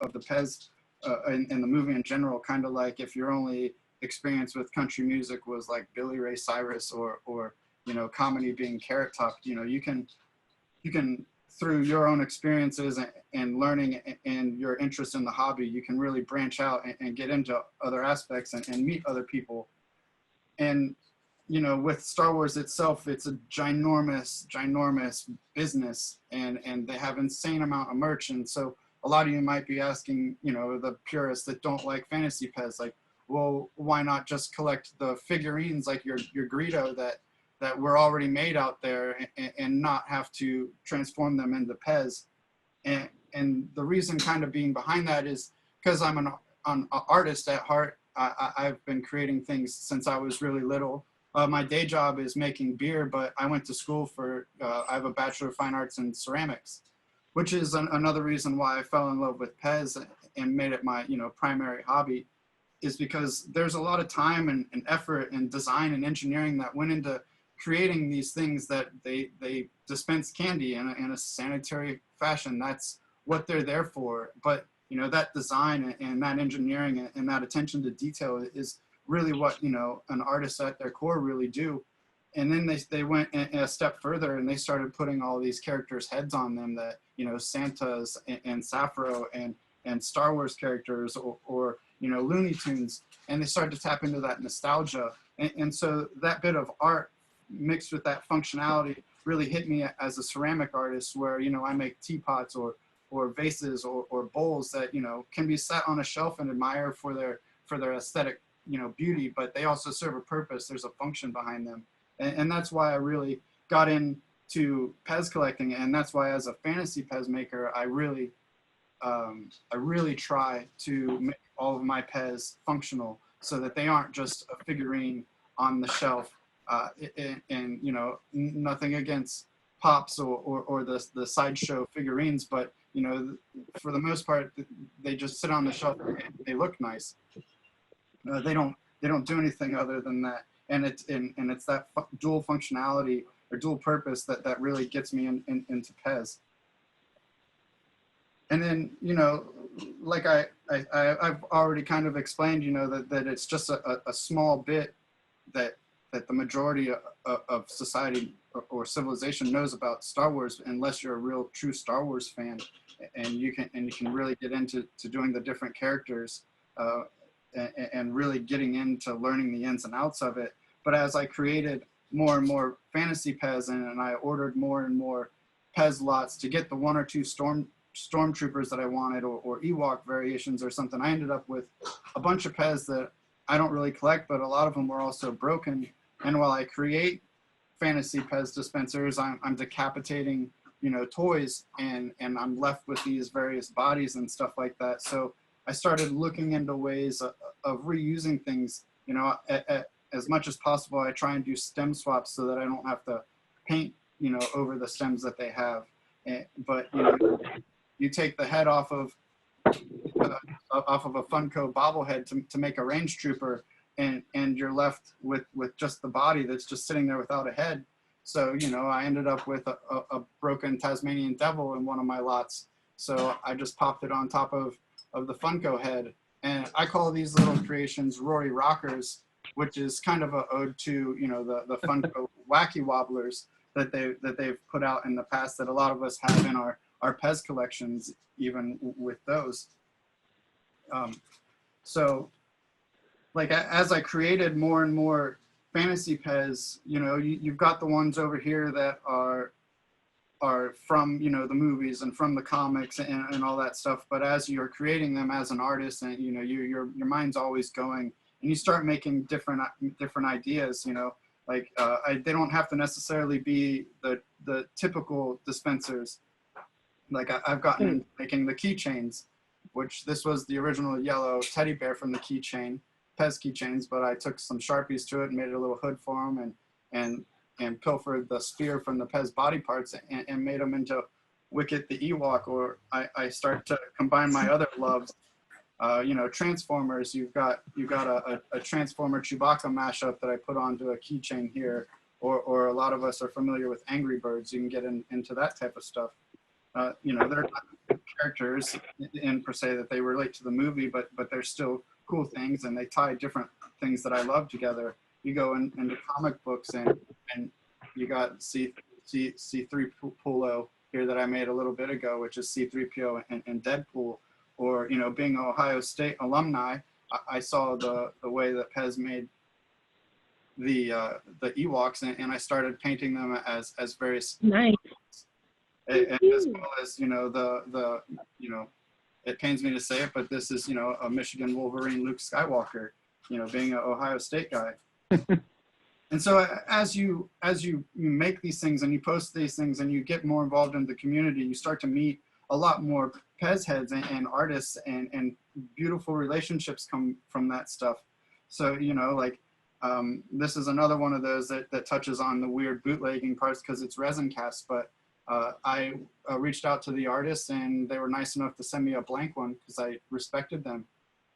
the PEZ in the movie in general, kind of like if your only experience with country music was like Billy Ray Cyrus or you know, comedy being Carrot Top, you know, you can through your own experiences and learning and your interest in the hobby, you can really branch out and get into other aspects and meet other people. And you know, with Star Wars itself, it's a ginormous business, and they have insane amount of merch. And so a lot of you might be asking, you know, the purists that don't like Fantasy PEZ, like, well, why not just collect the figurines like your Greedo that were already made out there and not have to transform them into PEZ? And the reason kind of being behind that is because I'm an artist at heart. I've been creating things since I was really little. My day job is making beer, but I went to school for, I have a Bachelor of Fine Arts in ceramics, which is another reason why I fell in love with PEZ and made it my, you know, primary hobby, is because there's a lot of time and effort and design and engineering that went into creating these things that they dispense candy in a sanitary fashion. That's what they're there for. But, you know, that design and that engineering and that attention to detail is really what, you know, an artist at their core really do. And then they went a step further and they started putting all these characters' heads on them that, you know, Santa's and Sappho and Star Wars characters or you know, Looney Tunes. And they started to tap into that nostalgia. And so that bit of art mixed with that functionality really hit me as a ceramic artist, where, you know, I make teapots or vases or bowls that, you know, can be set on a shelf and admire for their aesthetic, you know, beauty, but they also serve a purpose. There's a function behind them. And that's why I really got into PEZ collecting. And that's why as a fantasy PEZ maker, I really try to make all of my PEZ functional so that they aren't just a figurine on the shelf. And you know, nothing against Pops or the sideshow figurines, but, you know, for the most part, they just sit on the shelf and they look nice. They don't do anything other than that, and it's that dual functionality or dual purpose that really gets me into PEZ. And then, you know, like I've already kind of explained, you know, that it's just a small bit that the majority of society or civilization knows about Star Wars, unless you're a real true Star Wars fan, and you can really get into doing the different characters. And really getting into learning the ins and outs of it. But as I created more and more fantasy PEZ and I ordered more and more PEZ lots to get the one or two stormtroopers that I wanted or Ewok variations or something, I ended up with a bunch of PEZ that I don't really collect, but a lot of them were also broken. And while I create fantasy PEZ dispensers, I'm decapitating, you know, toys, and I'm left with these various bodies and stuff like that. So I started looking into ways of reusing things. You know, as much as possible, I try and do stem swaps so that I don't have to paint, you know, over the stems that they have. But, you know, you take the head off of a Funko bobblehead to make a range trooper, and you're left with just the body that's just sitting there without a head. So, you know, I ended up with a broken Tasmanian devil in one of my lots. So I just popped it on top of the Funko head. And I call these little creations Rory Rockers, which is kind of an ode to, you know, the Funko Wacky Wobblers that they've put out in the past that a lot of us have in our PEZ collections, even with those. So like as I created more and more fantasy PEZ, you know, you've got the ones over here that are from, you know, the movies and from the comics and all that stuff. But as you're creating them as an artist, and, you know, your mind's always going, and you start making different ideas, you know, like they don't have to necessarily be the typical dispensers. Like I've gotten into making the keychains, which this was the original yellow teddy bear from the keychain, PEZ keychains, but I took some Sharpies to it and made a little hood for him, and pilfered the spear from the PEZ body parts and made them into Wicket the Ewok. Or I start to combine my other loves, you know, Transformers. You've got a Transformer Chewbacca mashup that I put onto a keychain here, or a lot of us are familiar with Angry Birds. You can get into that type of stuff. You know, they're not characters in per se that they relate to the movie, but they're still cool things, and they tie different things that I love together. You go into comic books, and you got C3PO here that I made a little bit ago, which is C3PO and Deadpool. Or, you know, being an Ohio State alumni, I saw the way that PEZ made the Ewoks, and I started painting them as various nice. And as well as, you know, the you know, it pains me to say it, but this is, you know, a Michigan Wolverine Luke Skywalker, you know, being an Ohio State guy. And so as you make these things and you post these things and you get more involved in the community, you start to meet a lot more PEZ heads and artists, and beautiful relationships come from that stuff. So, you know, like, this is another one of those that touches on the weird bootlegging parts because it's resin cast, but I reached out to the artists, and they were nice enough to send me a blank one because I respected them,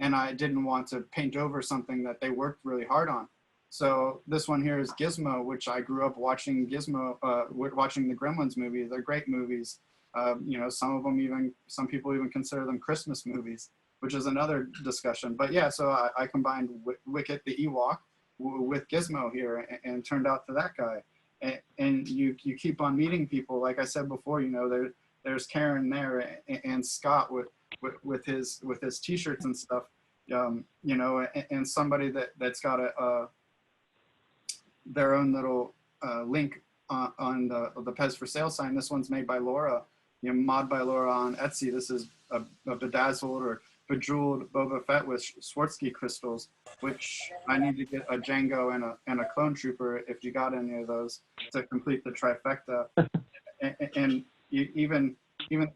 and I didn't want to paint over something that they worked really hard on. So this one here is Gizmo, which I grew up watching watching the Gremlins movies. They're great movies. You know, some people even consider them Christmas movies, which is another discussion. But yeah, so I combined Wicket the Ewok with Gizmo here, and turned out to that guy. And you keep on meeting people. Like I said before, you know, there's Karen there, and Scott with his t-shirts and stuff. You know, and somebody that's got their own little link on the PEZ for sale sign. This one's made by Laura, you know, mod by Laura on Etsy. This is a bedazzled or bejeweled Boba Fett with Swarovski crystals, which I need to get a Django and a clone trooper if you got any of those to complete the trifecta. and even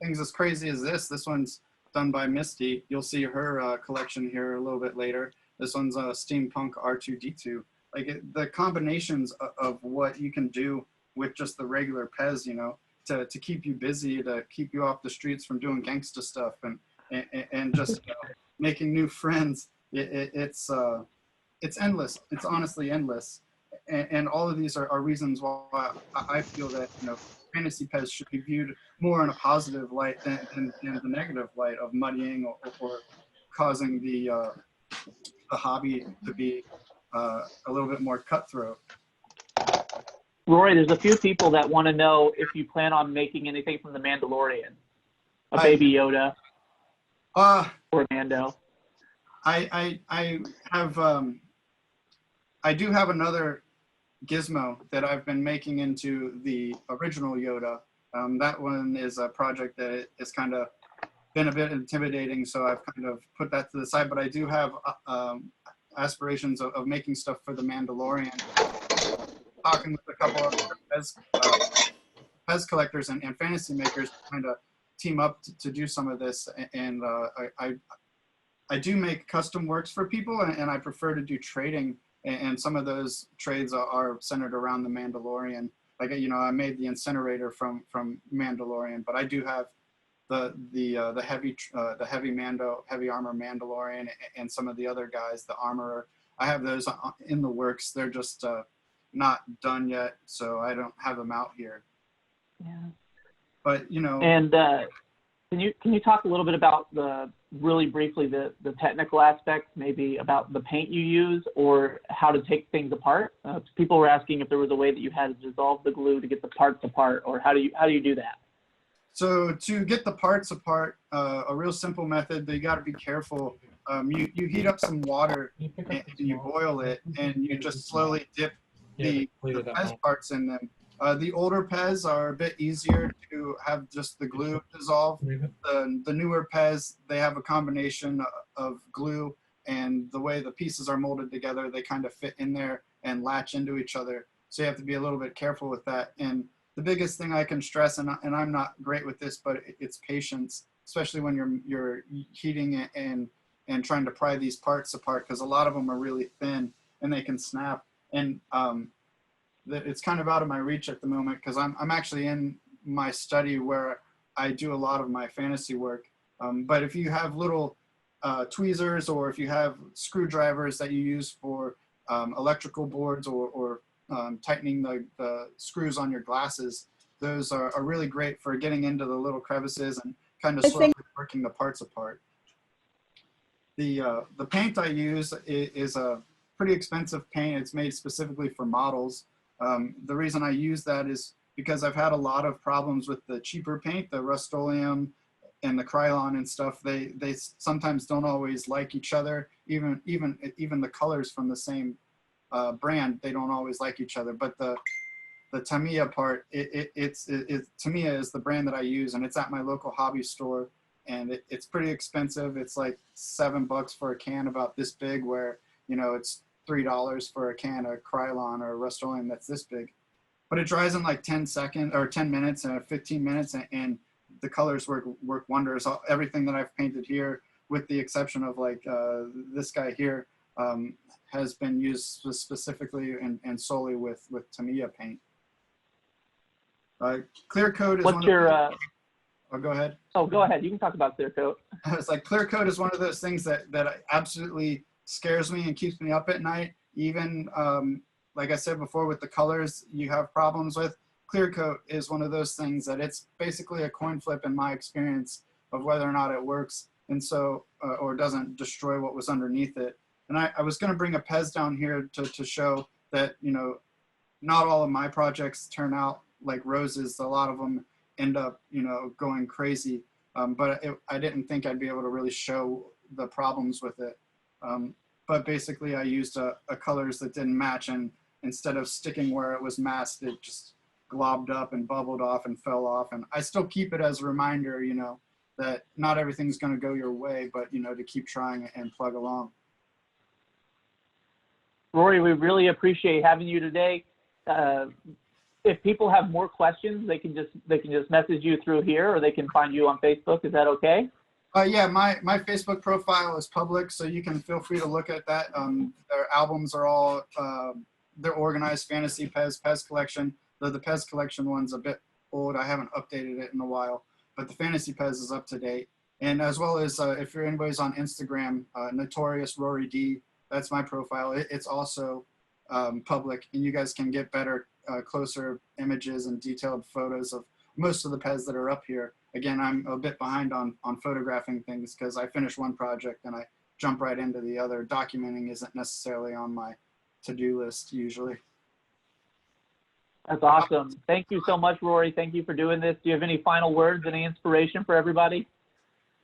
things as crazy as this one's done by Misty. You'll see her collection here a little bit later. This one's a steampunk R2D2. Like the combinations of what you can do with just the regular PEZ, you know, to keep you busy, to keep you off the streets from doing gangsta stuff, and just, you know, making new friends. It's endless. It's honestly endless. And all of these are reasons why I feel that, you know, Fantasy PEZ should be viewed more in a positive light than the negative light of muddying or causing the hobby to be a little bit more cutthroat. Rory, there's a few people that want to know if you plan on making anything from the Mandalorian, Baby Yoda, or Mando. I do have another Gizmo that I've been making into the original Yoda. That one is a project that is kind of been a bit intimidating, so I've kind of put that to the side. But I do have aspirations of making stuff for the Mandalorian. Talking with a couple of PEZ collectors and fantasy makers to kind of team up to do some of this. And I do make custom works for people, and I prefer to do trading. And some of those trades are centered around the Mandalorian. Like, you know, I made the incinerator from Mandalorian, but I do have the heavy armor Mandalorian and some of the other guys, the armorer. I have those in the works. They're just not done yet, so I don't have them out here. Yeah. But, you know. And can you talk a little bit about really briefly the technical aspects, maybe about the paint you use or how to take things apart? People were asking if there was a way that you had to dissolve the glue to get the parts apart, or how do you do that? So to get the parts apart, a real simple method, but you got to be careful. You heat up some water and you boil it, and you just slowly dip the PEZ parts in them. The older PEZ are a bit easier to have just the glue dissolve. The newer PEZ, they have a combination of glue, and the way the pieces are molded together, they kind of fit in there and latch into each other. So you have to be a little bit careful with that. And the biggest thing I can stress, and I'm not great with this, but it's patience, especially when you're heating it and trying to pry these parts apart, because a lot of them are really thin and they can snap. And it's kind of out of my reach at the moment because I'm actually in my study where I do a lot of my fantasy work. But if you have little tweezers, or if you have screwdrivers that you use for electrical boards or tightening the screws on your glasses, those are really great for getting into the little crevices and kind of I slowly think working the parts apart. The paint I use is a pretty expensive paint. It's made specifically for models. The reason I use that is because I've had a lot of problems with the cheaper paint, the Rust-Oleum and the Krylon and stuff. They sometimes don't always like each other. Even the colors from the same brand, they don't always like each other. But the Tamiya part, Tamiya is the brand that I use, and it's at my local hobby store. And it's pretty expensive. It's like $7 for a can about this big, where, you know, it's $3 for a can of Krylon or Rust-Oleum that's this big. But it dries in like 10 seconds or 10 minutes and 15 minutes, and the colors work wonders. Everything that I've painted here, with the exception of like this guy here, has been used specifically and solely with Tamiya paint. Clearcoat is What's your Oh, go ahead. Oh, go ahead. You can talk about Clearcoat. It's like Clearcoat is one of those things that absolutely scares me and keeps me up at night. Even like I said before, with the colors you have problems with, Clearcoat is one of those things that it's basically a coin flip in my experience of whether or not it works, and so or doesn't destroy what was underneath it. And I was going to bring a PEZ down here to show that, you know, not all of my projects turn out like roses. A lot of them end up, you know, going crazy. But I didn't think I'd be able to really show the problems with it. But basically I used a colors that didn't match, and instead of sticking where it was masked, it just globbed up and bubbled off and fell off. And I still keep it as a reminder, you know, that not everything's going to go your way, but, you know, to keep trying and plug along. Rory, we really appreciate having you today. If people have more questions, they can just message you through here, or they can find you on Facebook. Is that okay? Yeah, my Facebook profile is public, so you can feel free to look at that. Their albums are all, they're organized: Fantasy PEZ collection, though the PEZ collection one's a bit old. I haven't updated it in a while, but the Fantasy PEZ is up to date. And as well as if anybody's on Instagram, Notorious Rory D, that's my profile. It's also public, and you guys can get better, closer images and detailed photos of most of the PEZ that are up here. Again, I'm a bit behind on photographing things because I finish one project and I jump right into the other. Documenting isn't necessarily on my to-do list usually. That's awesome. Thank you so much, Rory. Thank you for doing this. Do you have any final words, any inspiration for everybody?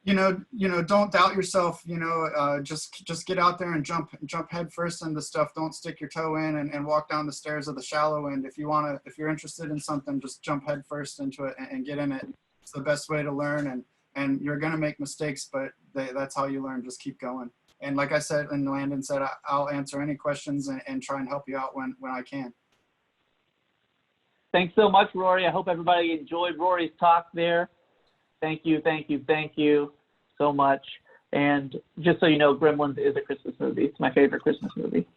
You know, don't doubt yourself. You know, just get out there and jump head first into stuff. Don't stick your toe in and walk down the stairs of the shallow end. If you're interested in something, just jump head first into it and get in it. It's the best way to learn, and you're gonna make mistakes, but that's how you learn. Just keep going. And like I said, and Landon said, I'll answer any questions and try and help you out when I can. Thanks so much, Rory. I hope everybody enjoyed Rory's talk there. Thank you so much. And just so you know, Gremlins is a Christmas movie. It's my favorite Christmas movie.